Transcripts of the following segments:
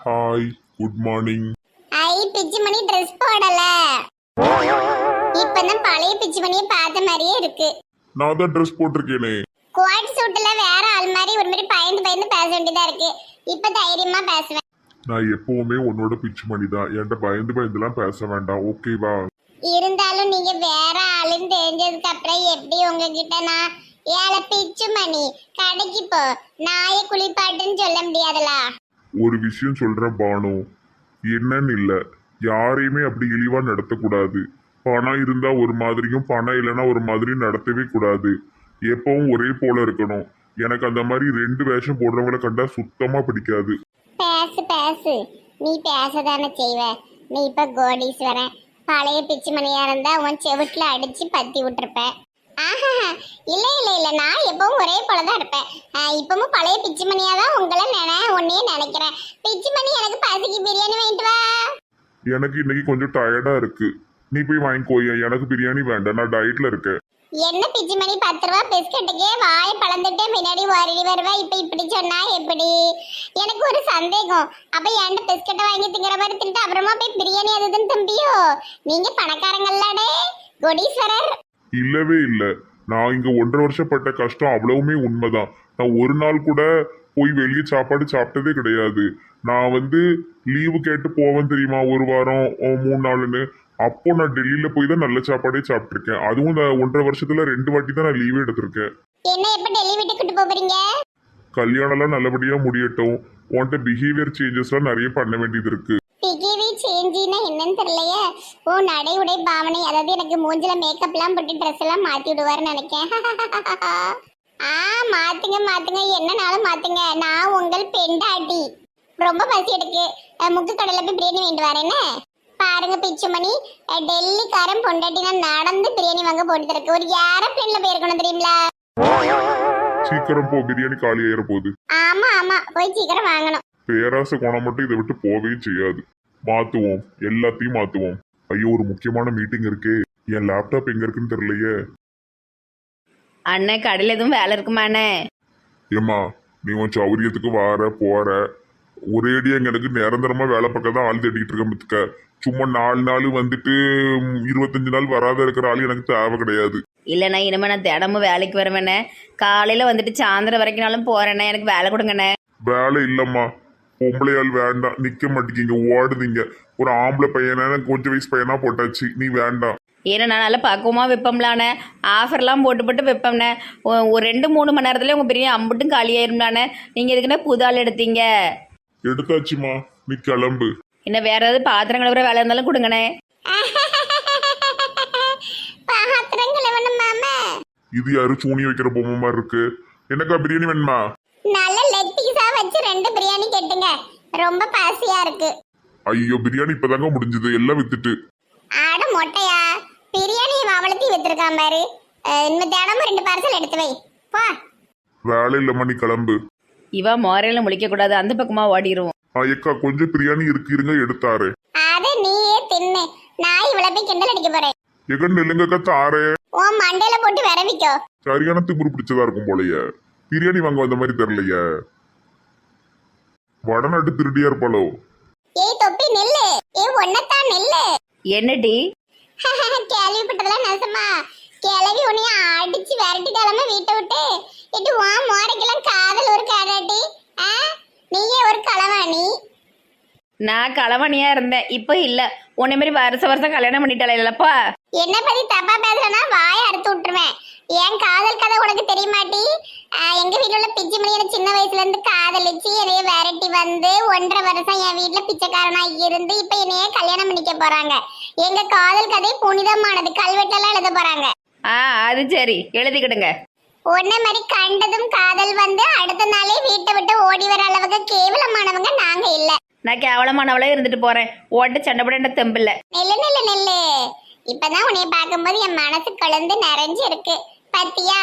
Hi, good morning. ஐ பிச்சு மணி dress போடல. இப்பதான் பழைய பிச்சு மணியை பார்த்த மாதிரியே இருக்கு. நான் தான் ட்ரெஸ் போட்டிருக்கேனே. கோட் சூட்ல வேற ஆள் மாதிரி ஒரு மாதிரி பயந்து பயந்து பேச வேண்டியதா இருக்கு. இப்ப தைரியமா பேசுவேன். நான் எப்பவுமே உன்னோட பிச்சு மணி தான். என்கிட்ட பயந்து பயந்துலாம் பேச வேண்டாம், ஓகேவா? இருந்தாலும் நீங்க வேற ஆளுன்னு தெரிஞ்சதுக்கு அப்புறம் எப்படி உங்ககிட்ட நான் ஏழை பிச்சு மணி கடைக்கு போ நாயை குளிப்பாட்டுன்னு சொல்ல முடியாதுல. ஒரு விஷயம் சொல்றேன் பானு, என்னன்னு இல்ல, யாரையுமே அப்படி இழிவா நடத்தக்கூடாது. பணம் இருந்தா ஒரு மாதிரியும் பணம் இல்லைன்னா ஒரு மாதிரியும் நடத்தவே கூடாது. எப்பவும் ஒரே போல இருக்கணும். எனக்கு அந்த மாதிரி ரெண்டு வேஷம் போடுறவங்கள கண்டா சுத்தமா பிடிக்காது. பேசு பேசு, நீ பேசதானே செய்வ. நீ இப்ப கோடீஸ்வரன். பழைய பிச்சு மணியா இருந்தா உன் செவிட்டுல அடிச்சு பத்தி விட்டுருப்ப. ஆஹா, இல்ல இல்ல இல்ல, நான் எப்பவும் ஒரே போலதான் இருப்பேன். இப்பவும் பழைய பிச்சு மணியா தான் உங்களை உன்னையே நினைக்கிறேன். பிச்சு மணி, எனக்கு பசிக்கு பிரியாணி வாங்கிட்டு வா. எனக்கு இன்னைக்கு கொஞ்சம் டயர்டா இருக்கு, நீ போய் வாங்கிக்கோய. எனக்கு பிரியாணி வேண்டாம், நான் டயட்ல இருக்கேன். என்ன பிச்சு மணி 10 ரூபா பிஸ்கட்டுக்கே வாயை பழந்துட்டு முன்னாடி ஓடி வருவா. இப்ப இப்படி சொன்னா எப்படி? எனக்கு ஒரு சந்தேகம். அப்ப என்கிட்ட பிஸ்கட்டை வாங்கி திங்கிற மாதிரி தின்ட்டு அப்புறமா போய் பிரியாணி அதுன்னு தம்பியோ? நீங்க பணக்காரங்கள்லாடே கோடீஸ்வரர். இல்லவே இல்ல, நான் இங்க 1.5 வருஷம் பட்ட கஷ்டம் அவ்வளவுமே உண்மைதான். நான் ஒரு நாள் கூட போய் வெளியே சாப்பாடு சாப்பிட்டதே கிடையாது. நான் லீவு கேட்டு போவேன் தெரியுமா, ஒரு வாரம் 3 நாள்னு. அப்போ நான் டெல்லியில போய் தான் நல்ல சாப்பாடே சாப்பிட்டிருக்கேன். அதுவும் இந்த 1.5 வருஷத்துல 2 வாட்டி தான் நான் லீவே எடுத்திருக்கேன். என்ன எப்ப டெல்லி வீட்டுக்கு போறீங்க? கல்யாணம்லாம் நல்லபடியா முடியட்டும். உன்கிட்ட பிஹேவியர் சேஞ்சஸ்லாம் நிறைய பண்ண வேண்டியது இருக்கு. பிஹேவியர் சேஞ்சினா என்னன்னு தெரியலையே. ஓ, நடை உடை பாவனை, அதாவது எனக்கு மூஞ்சில மேக்கப்லாம் போட்டு ட்ரெஸ் எல்லாம் மாத்தி விடுவாருன்னு நினைக்கேன். மாத்துங்க மாத்துங்க, என்னனாலும் மாத்துங்க. நான் உங்கள் பெண்டாட்டி. ரொம்ப பசி எடுக்கு, முக்கு கடையில போய் பிரியாணி வாங்கிட்டு வரேன்னு பாருங்க பிச்சுமணி. டெல்லிக்காரன் பொண்டாட்டினா நடந்து பிரியாணி வாங்க போட்டு தருக்கு. ஒரு ஏரோப்ளேன்ல போயிருக்கணும் தெரியுங்களா? சீக்கிரம் போ, பிரியாணி காலி ஆயிர போகுது. ஆமா ஆமா, போய் சீக்கிரம் வாங்கணும். பேராசை குணம் மட்டும் இதை விட்டு போவே செய்யாது. மாத்துவோம், எல்லாத்தையும் மாத்துவோம். ஐயோ, ஒரு முக்கியமான மீட்டிங் இருக்கு. என் லேப்டாப் எங்க இருக்குன்னு தெரியலையே. அண்ணே, கடையில் எதுவும் வேலை இருக்குமாண்ணே? ஏம்மா, நீ உன் சௌரியத்துக்கு வார போற, ஒரேடியா எனக்கு நிரந்தரமா வேலை பக்கம் தான் ஆள் தேடிக்கிட்டு இருக்க பத்துக்க. சும்மா 4 நாள் 25 நாள் வராத இருக்கிற ஆள் எனக்கு தேவை கிடையாது. இல்லைண்ணா, இனிமே நான் தினமும் வேலைக்கு வருவேண்ணே. காலையில் சாயந்தரம் வரைக்கும்னாலும் போறேண்ணே, எனக்கு வேலை கொடுங்கண்ணே. வேலை இல்லம்மா, பொம்பளை ஆள் வேண்டாம். நிக்க மாட்டேங்க, ஓடுதீங்க. ஒரு ஆம்பளை பையனா, கொஞ்சம் வயசு பையனா போட்டாச்சு, நீ வேண்டாம். ஏன்னா நான் நல்லா பக்குவமாக வைப்போம்லாண்ணே. ஆஃபர்லாம் போட்டு போட்டு வைப்போம்ண்ணே. ஒரு 2-3 மணி நேரத்துல உங்கள் பிரியாணி அம்புட்டும் காலியாயிரும்லாண்ணே. நீங்கள் எதுக்குண்ணே புது ஆள் எடுத்தீங்க? எடுத்தாச்சுமா, நீ கிளம்பு. இன்னும் வேற ஏதாவது பாத்திரம் கழுவுற வேலை இருந்தாலும் கொடுங்கண்ணே. பாத்திரங்கள் வேணும் மாமா. இது யாரு சூனி வைக்கிற பொம்மை மாதிரி இருக்கு? எனக்கா பிரியாணி வேணுமா? நல்ல லெக் பீஸா வச்சு 2 பிரியாணி கேட்டுங்க, ரொம்ப பசியா இருக்கு. ஐயோ, பிரியாணி இப்பதாங்க முடிஞ்சது, எல்லாம் வித்துட்டு. ஆட மொட்டையா, பிரியாணி அவளத்தி வித்துருக்கான் பாரு. இந்த தினமும் 2 பார்சல் எடுத்து வை போ. வேலை இல்லம்மா, நீ கிளம்பு. இவா மோரையில முழிக்கக்கூடாது, அந்த பக்கமாக ஓடிடுவோம். ஏக்கா, கொஞ்சம் பிரியாணி இருக்கு, இருங்க எடுத்தாரு. அது நீயே தின்னு, நான் இவ்வளவு போய் கிண்டல் அடிக்க போறேன். எங்க நெல்லுங்கக்கா தாரே. உன் மண்டையில போட்டு விரவிக்கோ. சரியான திமுரு பிடிச்சதா இருக்கும் போலயே. பிரியாணி வாங்க வந்த மாதிரி தெரியலையே. வடநாட்டு திருடியா இருப்பாளோ? ஏய் தொப்பி நெல்லு, ஒன்னத்தான் நெல்லு. என்னடி? கேள்விப்பட்டதெல்லாம் நெசமா? கிளவி உன்னைய அடிச்சு விரட்டிட்டாலுமே வீட்டை விட்டு. இது வா மோரைக்கெல்லாம் காதல் ஒரு காடாட்டி. நீயே ஒரு களவாணி. நான் களவாணியா இருந்தேன், இப்போ இல்லை. உன்னை மாதிரி வருஷம் கல்யாணம் பண்ணிட்டாலே இல்லப்பா. என்ன பத்தி தப்பா பேசுறேன்னா வாயை அறுத்து விட்டுருவேன். என் காதல் கதை உனக்கு தெரியமாட்டி? எங்க வீட்டுல உள்ள பிச்சை மணியை சின்ன வயசுல இருந்து காதலிச்சு என்னைய விரட்டி 1.5 வருஷம் என் வீட்டுல பிச்சைக்காரனா இருந்து இப்ப என்னைய கல்யாணம் பண்ணிக்க போறாங்க. எங்க காதல் கதை புனிதமானது, கல்வெட்டெல்லாம் எழுத போறாங்க. அது சரி, எழுதிக்கிடுங்க. ஒன்ன மாதிரி கண்டதும் காதல் அடுத்த நாளே வீட்டை விட்டு ஓடி வர அளவுக்கு கேவலமானவங்க நாங்க இல்ல. நான் கேவலமானவளே இருந்துட்டு போறேன். ஓட்டு சண்டை போட தெம்பில்ல. நெல்லு நெல்லு நெல்லு. இப்பதான் உன்னைய பார்க்கும்போது என் மனசு கலந்து நிறைஞ்சு இருக்கு. பத்தியா,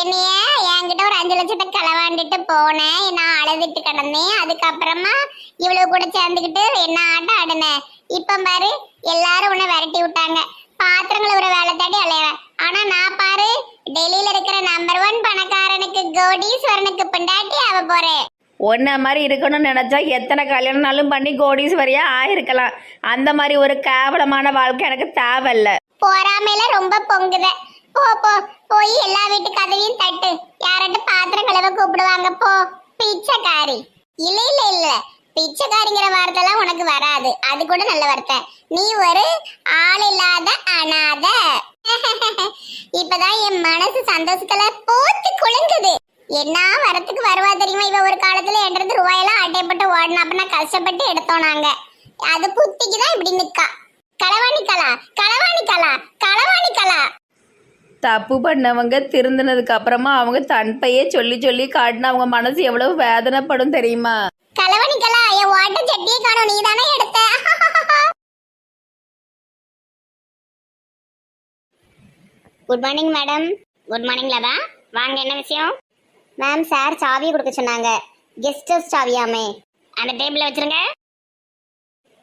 என்னைய என்கிட்ட ஒரு 5 லட்சத்தை களவாண்டுட்டு போனேன். நான் அழுதுட்டு கிடந்தேன். அதுக்கப்புறமா இவ்வளவு கூட சேர்ந்துக்கிட்டு என்ன ஆட்டம் ஆடுனேன். இப்ப பாரு, எல்லாரும் உன்னை விரட்டி விட்டாங்க. பாத்திரங்களை ஒரு வேலை தேடி அலையறேன். ஆனா நான் பாரு, டெல்லியில இருக்கிற நம்பர் 1 பணக்காரனுக்கு கோடீஸ்வரனுக்கு பொண்டாட்டி ஆக போறேன். ஒன்றை மாதிரி இருக்கணும்னு நினச்சா எத்தனை கல்யாணம்னாலும் பண்ணி கோடீஸ்வரியா ஆயிருக்கலாம். அந்த மாதிரி ஒரு கேவலமான வாழ்க்கை எனக்கு தேவையில்ல. போறாமையில ரொம்ப பொங்குத. போ போ போய் எல்லா வீட்டு கதவையும் தட்டு. யார்கிட்ட பாத்திரம் கழுவ கூப்பிடுவாங்க போ. பிச்சைக்காரி. இல்ல இல்ல இல்ல, பிச்சைக்காரிங்கிற வார்த்தைலாம் உனக்கு வராது. அது கூட நல்ல வார்த்தை. நீ ஒரு ஆள் இல்லாத அனாத. இப்பதான் என் மனசு சந்தோஷத்துல போத்து குலுங்குது. என்ன வரத்துக்கு வருவா தெரியுமா? இவ ஒரு காலத்துல என்கிட்ட ரூபாயெல்லாம் அட்டைப்பட்டு ஓடினாப்ப நான் கஷ்டப்பட்டு எடுத்தோம் நாங்க. அது புத்திக்குதான் இப்படி நிக்கா. களவாணி கலா, களவாணி கலா, களவாணி கலா. தப்பு பண்ணவங்க திருந்தினதுக்கு அப்புறமா அவங்க தன்பையே சொல்லி சொல்லி காட்டினா அவங்க மனசு எவ்வளவு வேதனைப்படும் தெரியுமா? களவாணி கலா, என் ஓட்ட சட்டியை காணும், நீ தானே எடுத்த. Good morning madam. Good morning Latha. வாங்க, என்ன விஷயம்? மேம், சார் சாவி கொடுக்க சொன்னாங்க. கெஸ்ட் ஹவுஸ் சாவியாமே. அந்த டேபிள்ல வச்சிருங்க.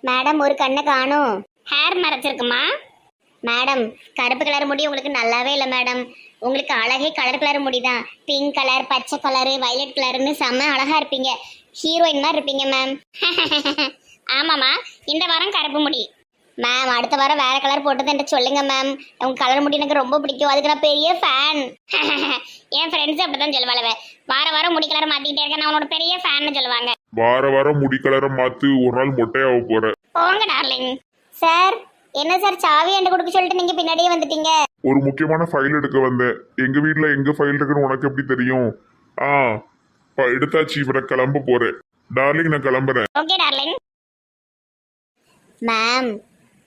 மேடம், ஒரு கண்ணை காணும். ஹேர் மறைச்சிருக்குமா? மேடம், கருப்பு கலர் முடி உங்களுக்கு நல்லாவே இல்லை மேடம். உங்களுக்கு அழகே கலர் கலர் முடி தான். பிங்க் கலர், பச்சை கலரு, வயலட் கலர்னு செம்ம அழகா இருப்பீங்க. ஹீரோயின் மாதிரி இருப்பீங்க மேம். ஆமாம்மா, இந்த வாரம் கருப்பு முடி. மேம், அடுத்த வாரம் வேற கலர் போட்டதுன்ட்டு சொல்லுங்க மேம். உங்க கலர் முடி எனக்கு ரொம்ப பிடிக்கும். அதுக்கு நான் பெரிய ஃபேன். என் ஃப்ரெண்ட்ஸ் அப்படிதான் சொல்லுவாளவே. வார வாரம் முடி கலர் மாத்திக்கிட்டே இருக்க, நான் உன்னோட பெரிய ஃபேன்னு சொல்லுவாங்க. வார வாரம் முடி கலரை மாத்து, ஒரு நாள் மொட்டையாக போற. போங்க டார்லிங். சார், என்ன சார் சாவி என்கிட்ட கொடுக்க சொல்லிட்டு நீங்க பின்னாடியே வந்துட்டீங்க? ஒரு முக்கியமான ஃபைல் எடுக்க வந்தேன். எங்க வீட்ல எங்க ஃபைல் இருக்குன்னு உனக்கு எப்படி தெரியும்? எடுத்தாச்சு. இவரை கிளம்ப போறேன். டார்லிங், நான் கிளம்புறேன். Okay darling. மேம்,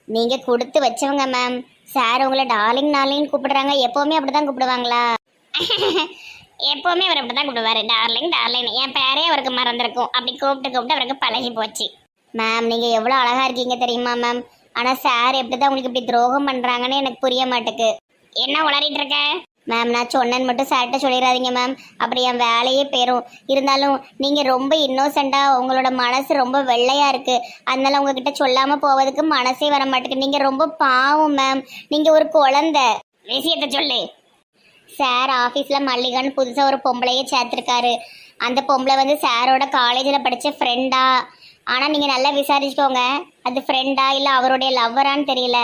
நீங்க கொடுத்து வச்சவங்க மேம். சார் உங்களை டார்லிங் டார்லிங் கூப்பிடுறாங்க. எப்பவுமே அப்படிதான் கூப்பிடுவாங்களா? எப்பவுமே அவர் அப்படிதான் கூப்பிடுவாரு, டார்லிங் டார்லிங். என் பேரே அவருக்கு மறந்துருக்கும். அப்படி கூப்பிட்டு கூப்பிட்டு அவருக்கு பழகி போச்சு. மேம், நீங்க எவ்வளவு அழகா இருக்கீங்க தெரியுமா மேம்? ஆனா சார் எப்படிதான் உங்களுக்கு இப்படி துரோகம் பண்றாங்கன்னு எனக்கு புரிய மாட்டேக்கு. என்ன உளறிட்டு இருக்க? மேம், நான் சொன்னேன்னு மட்டும் சார்கிட்ட சொல்லிடாதீங்க மேம். அப்படி என் வேலையே போயிரும். இருந்தாலும் நீங்க ரொம்ப இன்னோசென்டா, உங்களோட மனசு ரொம்ப வெள்ளையா இருக்கு. அதனால உங்ககிட்ட சொல்லாம போவதுக்கு மனசே வர மாட்டேங்குது. நீங்க ரொம்ப பாவம் மேம். நீங்க ஒரு குழந்தை. விஷயத்த சொல்லு. சார் ஆஃபீஸ்ல மல்லிகான்னு புதுசா ஒரு பொம்பளையே சேர்த்திருக்காரு. அந்த பொம்பளை வந்து சாரோட காலேஜில் படிச்ச ஃப்ரெண்டா. ஆனா நீங்க நல்லா விசாரிச்சுக்கோங்க, அது ஃப்ரெண்டா இல்ல அவருடைய லவ்வரான்னு தெரியல.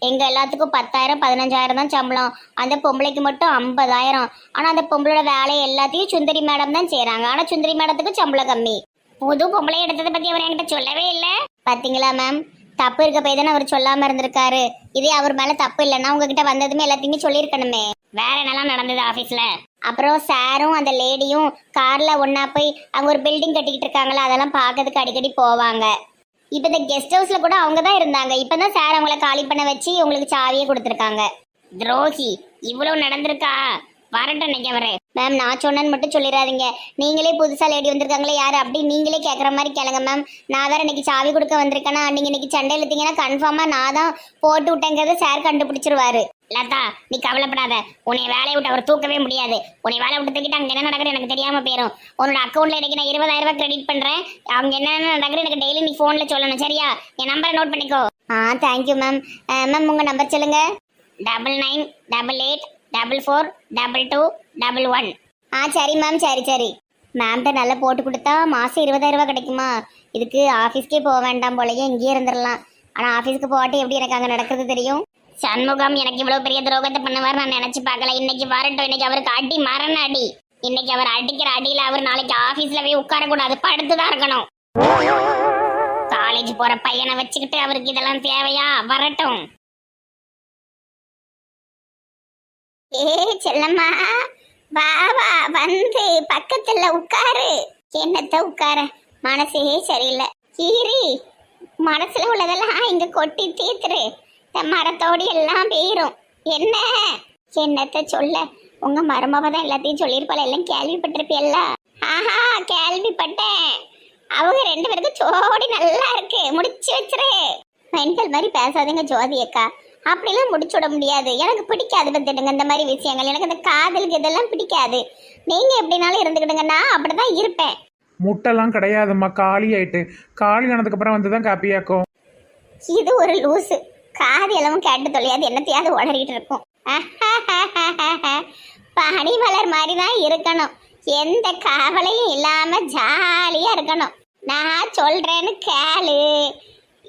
எங்க எல்லாத்துக்கும் 10,000 15,000 தான் சம்பளம். அந்த பொம்பளைக்கு மட்டும் 50,000. ஆனா அந்த பொம்பளோட வேலையை எல்லாத்தையும் சுந்தரி மேடம் தான் செய்யறாங்க. ஆனா சுந்தரி மேடத்துக்கு சம்பளம் கம்மி. புது பொம்பளை எடுத்ததை பத்தி அவர் என்கிட்ட சொல்லவே இல்லை. பாத்தீங்களா மேம்? தப்பு இருக்க போய் தானே அவர் சொல்லாம இருந்திருக்காரு. இதே அவர் மேல தப்பு இல்லைன்னா உங்ககிட்ட வந்ததுமே எல்லாத்தையுமே சொல்லியிருக்கணுமே. வேற என்னெல்லாம் நடந்தது ஆபீஸ்ல? அப்புறம் சாரும் அந்த லேடியும் கார்ல ஒன்னா போய் அங்க ஒரு பில்டிங் கட்டிக்கிட்டு இருக்காங்களா, அதெல்லாம் பார்க்கறதுக்கு அடிக்கடி போவாங்க. இப்ப இந்த கெஸ்ட் ஹவுஸ்ல கூட அவங்க தான் இருந்தாங்க. இப்பதான் சார் அவங்கள காலி பண்ண வச்சு உங்களுக்கு சாவியே கொடுத்துருக்காங்க. துரோகி, இவ்வளவு நடந்திருக்கா? வரட்டும் இன்னைக்கு அவரு. மேம், நான் சொன்னேன்னு மட்டும் சொல்லிடாதீங்க. நீங்களே புதுசா லேடி வந்திருக்காங்களே யாரு அப்படி நீங்களே கேட்குற மாதிரி கேளுங்க மேம். நான் வேற இன்னைக்கு சாவி கொடுக்க வந்திருக்கேன்னா நீங்க இன்னைக்கு சண்டை இழுத்தீங்கன்னா கன்ஃபார்மா நான் தான் போட்டு விட்டேங்கிறத சார் கண்டுபிடிச்சிருவாரு. லதா, நீ கவலைப்படாத. உன்னை வேலையை விட்டு அவர் தூக்கவே முடியாது. உன்னை வேலையை விட்டு தூக்கிட்டு அங்கே என்ன நடக்குது எனக்கு தெரியாம போயிடும். உன்னோட அக்கௌண்ட்ல இன்னைக்கு நான் 20,000 கிரெடிட் பண்றேன். அவங்க என்னென்ன நடக்குது எனக்கு டெய்லி நீ போன்ல சொல்லணும், சரியா? என் நம்பரை நோட் பண்ணிக்கோ. Thank you ma'am. மேம், உங்க நம்பர் சொல்லுங்க. 9988442221. சரி மேம், சரி சரி. மேம்கிட்ட நல்லா போட்டு கொடுத்தா மாசம் 20,000 கிடைக்குமா? இதுக்கு ஆஃபீஸ்க்கே போக வேண்டாம் போலயே, இங்கேயே இருந்துடலாம். ஆனா ஆஃபீஸ்க்கு போகாட்டி எப்படி எனக்கு அங்கே நடக்கிறது தெரியும்? சண்முகம் எனக்கு இவ்வளவு பெரிய துரோகத்தை பண்ணுவார் நான் நினைச்சு பார்க்கல. இன்னைக்கு வரட்டும். இன்னைக்கு அவருக்கு அடி மரண அடி. இன்னைக்கு அவர் அடிக்கிற அடியில அவர் நாளைக்கு ஆபீஸ்ல போய் உட்கார கூடாது, படுத்துதான் இருக்கணும். காலேஜ் போற பையனை வச்சுக்கிட்டு அவருக்கு இதெல்லாம் தேவையா? வரட்டும். செல்லம்மா, வா வா, வந்து பக்கத்துல உட்காரு. என்னத்த உட்கார, மனசே சரியில்லை. கீரி, மனசுல உள்ளதெல்லாம் இங்க கொட்டி தீத்துரு. மரத்தோடு எல்லாம் போயிரும். என்னத்த சொல்ல, உங்க மருமவ தான் எல்லாத்தையும் சொல்லியிருப்பாள். எல்லாம் கேள்விப்பட்டிருப்பியல்ல? கேள்விப்பட்டேன். அவங்க 2 பேருக்கு ஜோடி நல்லா இருக்கு, முடிச்சு வச்சிரு. மென்டல் மாதிரி பேசாதீங்க ஜோதி அக்கா. அப்படிலாம் முடிச்சு விட முடியாது. எனக்கு பிடிக்காது பத்துடுங்க இந்த மாதிரி விஷயங்கள். எனக்கு இந்த காதலுக்கு இதெல்லாம் பிடிக்காது. நீங்க எப்படினாலும் இருந்துக்கிடுங்க, நான் அப்படிதான் இருப்பேன். முட்டைலாம் கிடையாதும்மா, காலி ஆயிட்டு. காலி ஆனதுக்கு அப்புறம் வந்துதான் காப்பியாக்கும். இது ஒரு லூசு. காது எல்லாம் கேட்டு தொலையாது, என்னத்தையாவது உளறிட்டு இருக்கும். பனி மலர் மாதிரி தான் இருக்கணும். எந்த கவலையும் இல்லாம ஜாலியா இருக்கணும். நான் சொல்றேன்னு கேளு.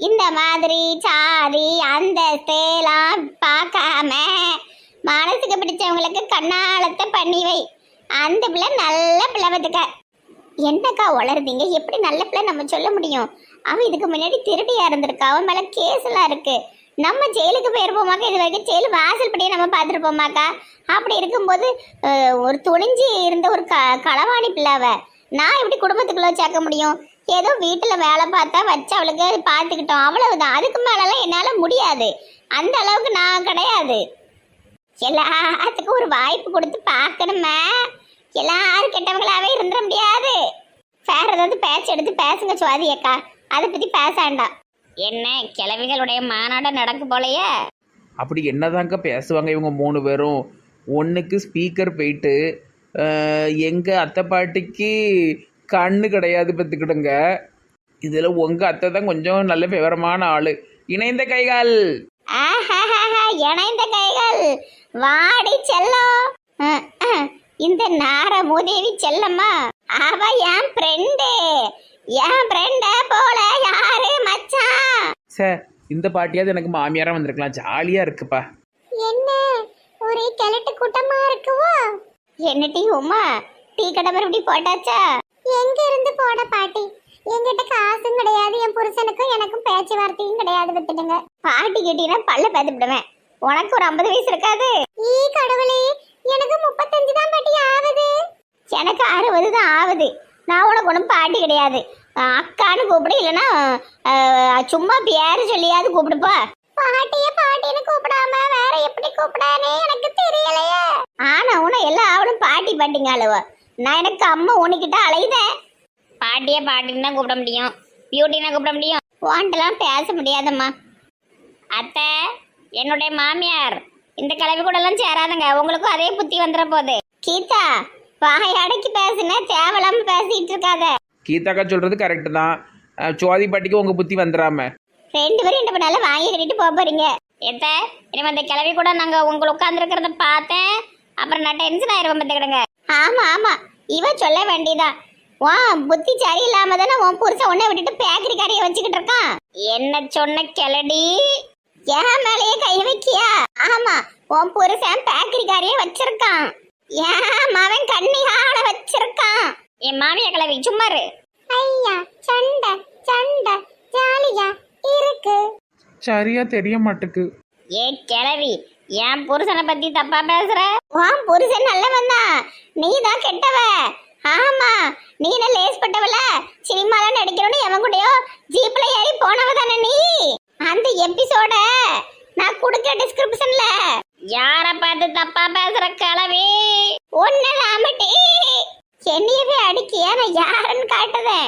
இந்த மாதிரி சாதி அந்தஸ்தெல்லாம் பார்க்காம மனசுக்கு பிடிச்சவங்களுக்கு கண்ணாலத்தை பண்ணி வை. அந்த பிள்ளை நல்ல பிள்ளை வந்துக்க. என்னக்கா வளருதீங்க? எப்படி நல்ல பிள்ளை நம்ம சொல்ல முடியும்? அவன் இதுக்கு முன்னாடி திருடியா இருந்திருக்கா, அவன் மேல கேஸ் எல்லாம் இருக்கு. நம்ம ஜெயிலுக்கு போயிருப்போமாக்கா? இது வரைக்கும் ஜெயிலு வாசல் படியே நம்ம பார்த்துருப்போமாக்கா? அப்படி இருக்கும்போது ஒரு துணிஞ்சு இருந்த ஒரு களவாணி பிள்ளாவ நான் எப்படி குடும்பத்துக்குள்ள சேர்க்க முடியும்? ஏதோ வீட்டுல வேலை பார்த்தா வச்சு அவளுக்கு பார்த்துக்கிட்டோம், அவ்வளவுதான். அதுக்கு மேலலாம் என்னால முடியாது. அந்த அளவுக்கு நான் கிடையாது. எல்லாத்துக்கும் ஒரு வாய்ப்பு கொடுத்து பார்க்கணுமே. எல்லாரும் கெட்டவங்களாவே இருந்துட முடியாது. வேற ஏதாவது பேச்சு எடுத்து பேசுங்க சுவாதி அக்கா, அதை பத்தி பேசாண்டாம். என்ன கிழவிகளுடைய மாநாடு நடக்கு போலையே? அப்படி என்னதாங்க பேசுவாங்க இவங்க 3 பேரும்? ஒன்றுக்கு ஸ்பீக்கர் போயிட்டு எங்கள் அத்தை பாட்டிக்கு கண்ணு கிடையாது பார்த்துக்கிடுங்க. இதில் உங்கள் அத்தை தான் கொஞ்சம் நல்ல விவரமான ஆள். இணைந்த கைகள் இணைந்த கைகள் வாடி செல்லம். இந்த நார மூதேவி செல்லம்மா அவ என் ஃப்ரெண்டு. என் ஃப்ரெண்ட போல யாரு மச்சான்? சார் இந்த பாட்டியாவது எனக்கு மாமியாராக வந்திருக்கலாம், ஜாலியாக இருக்குப்பா. என்ன ஒரே கிழட்டு கூட்டமா இருக்குவோ? என்ன டீ உமா, டீ கடை மறுபடி போட்டாச்சா? எங்க இருந்து போட பாட்டி? என்கிட்ட காசும் கிடையாது, என் புருஷனுக்கும் எனக்கும் பேச்சுவார்த்தையும் கிடையாது. விட்டுடுங்க. பாட்டி கேட்டீங்கன்னா பல்ல பேத்துடுவேன். உனக்கு ஒரு 50 வயசு இருக்காது? ஈ கடவுளே, எனக்கு 35 தான் பாட்டி ஆகுது. எனக்கு 60 தான் ஆகுது. நான் உனக்கு ஒன்றும் பாட்டி கிடையாது. அக்கான்னு கூப்பிடு, இல்லைன்னா சும்மா பேரு சொல்லியாவது கூப்பிடுப்பா. பாட்டிய பாட்டின்னு கூப்பிடாம வேற எப்படி கூப்பிடானே எனக்கு தெரியலையே. ஆனா உன எல்லா அவளும் பாட்டி பாட்டிங்க அழுவ. நான் எனக்கு அம்மா உனக்கிட்ட அலையுதேன். பாட்டிய பாட்டின்னு தான் கூப்பிட முடியும், பியூட்டின்னா கூப்பிட முடியும். வாண்டெல்லாம் பேச முடியாதம்மா. அத்தை, என்னுடைய மாமியார் இந்த கிளவி கூட எல்லாம் சேராதுங்க. உங்களுக்கும் அதே புத்தி வந்துட போகுது. கீதா, வாய் அடக்கி பேசுன, தேவையில்லாம பேசிட்டு இருக்காத. கீதாக்கா சொல்கிறது கரெக்டு தான். சுவாதி பாட்டிக்கு உங்கள் புத்தி வந்துடாம 2 பேரும் என்ன பண்ணாலும் வாங்கி கட்டிட்டு போக போறீங்க. எத்த இனிமே அந்த கிளவி கூட நாங்க உங்களுக்கு உட்காந்துருக்கிறத பார்த்தேன், அப்புறம் நான் டென்ஷன் ஆயிரம் பார்த்துக்கிடுங்க. ஆமா ஆமா, இவ சொல்ல வேண்டியதான். வா, புத்தி சரியில்லாம தானே உன் புருஷன் உன்னை விட்டுட்டு பேக்கரி கடையை வச்சுக்கிட்டு இருக்கான். என்ன சொன்ன கிளடி? என் மேலேயே கை வைக்கியா? ஆமா, உன் புருஷன் பேக்கரி கடையை வச்சிருக்கான். ஏன் மவன் கண்ணிகால வச்சிருக்கான். என் மாமியா கிளவி சும்மாரு. ஐயா சண்டை சண்டை ஜாலியா இருக்கு. சரியா தெரிய மாட்டுக்கு. ஏ கிளவி, என் புருஷனை பத்தி தப்பா பேசுற? உன் புருஷன் நல்லவன் தான், நீ தான் கெட்டவ. ஆமா, நீ என்ன லேஸ்பட்டவல? சினிமால நடிக்கிறோன்னு எவன் கூடயோ ஜீப்ல ஏறி போனவ தானே நீ? அந்த எபிசோட நான் கொடுக்க டிஸ்கிரிப்ஷன்ல. யார பார்த்து தப்பா பேசுற கிளவி? ஒன்னலாமட்டி என்னையவே அடிக்கியா? நான் யாருன்னு காட்டுதேன்.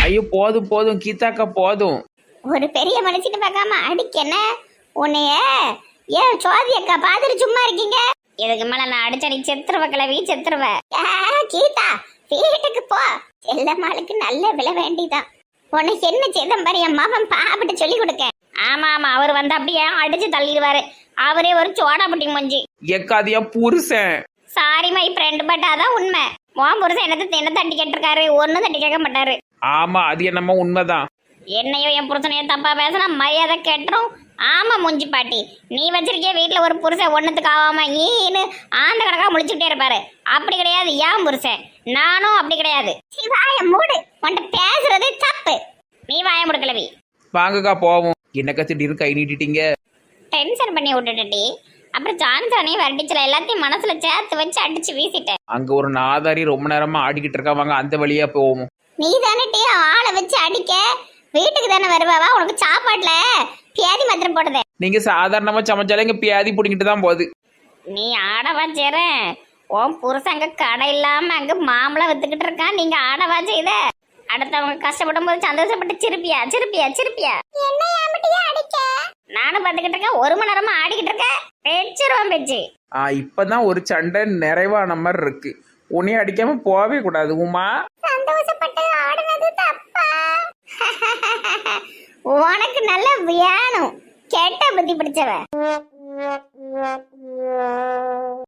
ஐயோ போதும் போதும் கீதாக்கா போதும். ஒரு பெரிய மனுஷன்னு பார்க்காம அடிக்கன உன்னைய. ஏன் சுவாதி அக்கா பாத்துட்டு சும்மா இருக்கீங்க? இதுக்கு மேல நான் அடிச்சடி செத்துருவ கிளவி, செத்துருவ. கீதா, வீட்டுக்கு போ. செல்லம்மாளுக்கு நல்ல விலை வேண்டிதான். உனக்கு என்ன செய்தம் பாரு, என் மாமன் பாப்பிட்டு சொல்லி கொடுக்க. ஆமா ஆமா, அவர் வந்து அப்படியே அடிச்சு தள்ளிடுவாரு. அவரே ஒரு சோடா புட்டி மொஞ்சி. எக்காதியா புருஷன். சாரி மை ஃப்ரெண்ட், பட் அதான் உண்மை. உன் புருஷன் என்ன தட்டி கேட்டிருக்காரு? ஒன்னும் தட்டி கேட்க மாட்டாரு. ஆமா, அது என்னமோ உண்மைதான். என்னையோ என் புருஷனையோ தப்பா பேசினா மரியாதை கேட்டுரும். ஆமா மூஞ்சி பாட்டி, நீ வச்சிருக்கிய வீட்டுல ஒரு புருஷன் ஒண்ணுத்துக்கு ஆகாம ஈன்னு ஆந்த கணக்கா முழிச்சுக்கிட்டே இருப்பாரு. அப்படி கிடையாது ஏன் புருஷன். நானும் அப்படி கிடையாது. வாய மூடு, உன்கிட்ட பேசுறதே தப்பு. நீ வாய மூடு கிளவி. வாங்கக்கா போவோம். என்னக்கா திடீர்னு கை நீட்டிட்டீங்க? டென்ஷன் பண்ணி விட்டுட்டி. அப்புறம் சான்சானே வரட்டிச்சல எல்லாத்தையும் மனசுல சேர்த்து வச்சு அடிச்சு வீசிட்டேன். அங்க ஒரு நாதாரி ரொம்ப நேரமா ஆடிக்கிட்டு இருக்கா, வாங்க அந்த வழியா போவோம். நீ தானே டீ ஆளை வச்சு அடிக்க, வீட்டுக்கு தானே வருவாவா? உனக்கு சாப்பாட்டுல பியாதி மாத்திரம் போடுதே. நீங்க சாதாரணமா சமைச்சாலே இங்க பியாதி பிடிக்கிட்டு தான் போகுது. நீ ஆடவா செய்ற? உன் புருஷன் அங்க கடை இல்லாம அங்க மாம்பழம் வித்துக்கிட்டு இருக்கான், நீங்க ஆடவா செய்த? அடுத்தவங்க கஷ்டப்படும் போது சந்தோஷப்பட்டு சிரிப்பியா சிரிப்பியா சிரிப்பியா? என்ன அடிக்க? நானும் பாத்துக்கிட்டு இருக்கேன், 1 மணி நேரமா ஆடிக்கிட்டு இருக்கேன். பேச்சிருவான் பேச்சு. இப்பதான் ஒரு சண்டை நிறைவான மாதிரி இருக்கு. உன்னைய அடிக்காம போகவே கூடாது உமா. சந்தோஷப்பட்டு ஆடுனது தப்பா? உனக்கு நல்ல வேணும். கெட்ட புத்தி பிடிச்சவ